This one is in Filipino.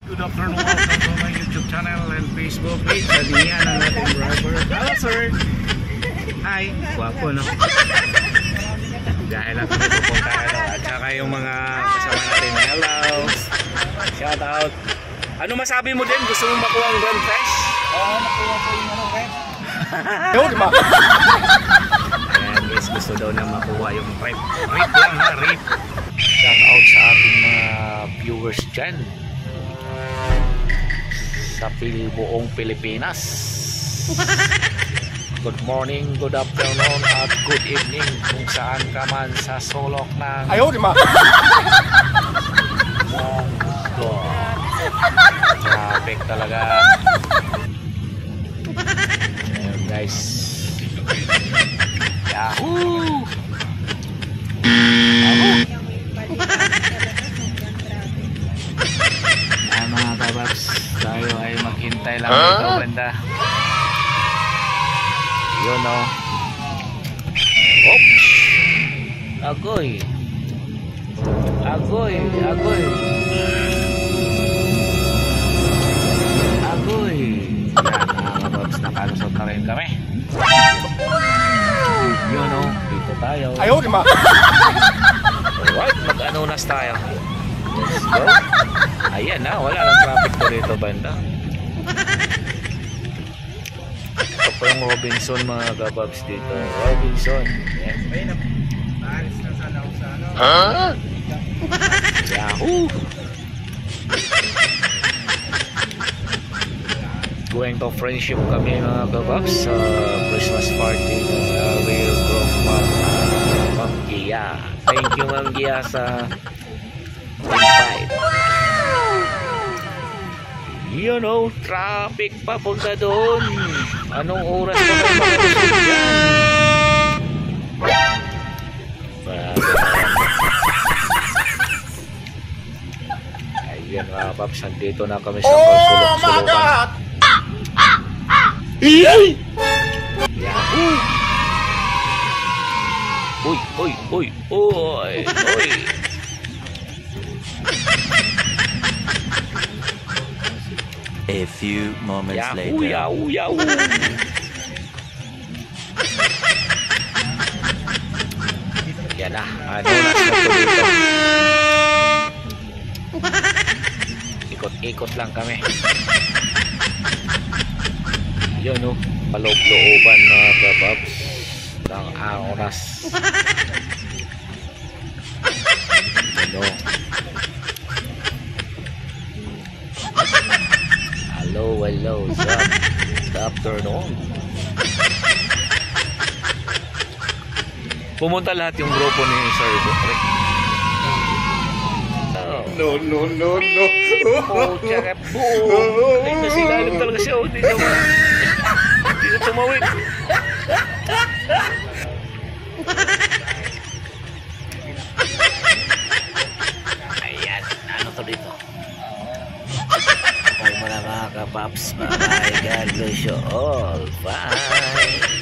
Good afternoon, welcome to my YouTube channel and Facebook page. Sabihan ang ating driver. Hello sir! Hi! Guwapo no? Dahil natin pupunta at saka yung mga kasama natin. Hello! Shout out! Ano masabi mo din? Gusto mong makuha ang Grand Fresh? Oo, nakuha ko yung ano, Red. Ayan guys, gusto daw na makuha yung rip. Rip lang ha, rip. Shout out sa ating mga viewers dyan sa buong Pilipinas. Good morning, good afternoon at good evening kung saan ka man sa sulok ng Ayaw, di ba? mundo. Traffic talaga. Ayan guys. Yahoo! Yahoo! Ayan mga kababs, tayo ay maghintay lang dito banda. Yun o. Oops! Agoy! Agoy! Agoy! Agoy! Yan mga kababs, nakalusot na rin kami. Yun o, dito tayo. Ayaw, di ba? Alright, mag-anunas tayo. Let's go. Ayan na, wala nang traffic po dito banda. Ito po yung Robinson mga kababs dito. Robinson. Yan. Naalis na sana ako sa ano. Huh? Yahoo! Going to friendship kami mga kababs sa Christmas party ng Real Grove Ma'am Gia. Thank you Ma'am Gia sa invite. You know, traffic papunta doon. Anong oras pa kayo makalusot dyan? Ayan mga paps, nandito na kami sa pagsulok-sulukan. Yahoo! Uy, uy, uy, uy, uy. A few moments Yahoo, later. yahoo, yahoo. Yan na, ano na po dito. Ikot-ikot lang kami. Yun o, paloob-looban mga kababs ng oras. Ano? Hello, hello, good afternoon. Pumunta lahat yung grupo ni Sir Rick. No, no, no, no. Oh, tsaka buo. Ay, nasilalim talaga siya. Hindi na tumawid. Ayan, ano to dito? Huwag mo na mga kapaps. Bye-bye. God bless you all. Bye.